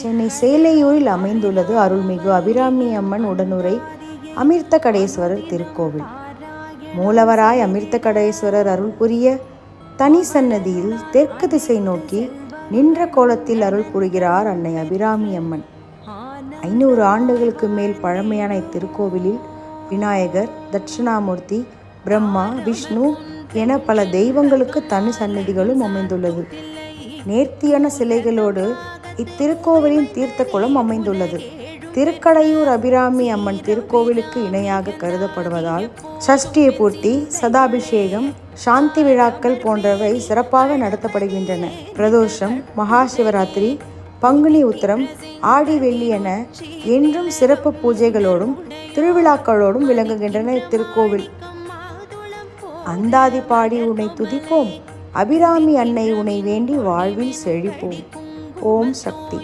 சென்னை சேலையூரில் அமைந்துள்ளது அருள்மிகு அபிராமி அம்மன் உடனுறை அமிர்தகடேஸ்வரர் திருக்கோவில். மூலவராய் அமிர்தகடேஸ்வரர் அருள் புரிய தனி சன்னதியில் தெற்கு திசை நோக்கி நின்ற கோலத்தில் அருள் புரிகிறார் அன்னை அபிராமி அம்மன். 500 ஆண்டுகளுக்கு மேல் பழமையான இத்திருக்கோவிலில் விநாயகர், தட்சிணாமூர்த்தி, பிரம்மா, விஷ்ணு என பல தெய்வங்களுக்கு தனி சன்னதிகளும் அமைந்துள்ளது. நேர்த்தியான சிலைகளோடு இத்திருக்கோவிலின் தீர்த்த குளம் அமைந்துள்ளது. திருக்கடையூர் அபிராமி அம்மன் திருக்கோவிலுக்கு இணையாக கருதப்படுவதால் சஷ்டிய பூர்த்தி, சதாபிஷேகம், சாந்தி விழாக்கள் போன்றவை சிறப்பாக நடத்தப்படுகின்றன. பிரதோஷம், மகா சிவராத்திரி, பங்குனி உத்திரம், ஆடி வெள்ளி என என்றும் சிறப்பு பூஜைகளோடும் திருவிழாக்களோடும் விளங்குகின்றன இத்திருக்கோவில். அந்தாதி பாடி உன்னை துதிப்போம், அபிராமி அன்னை உன்னை வேண்டி வாழ்வில் செழிப்போம். ஓம் சக்தி.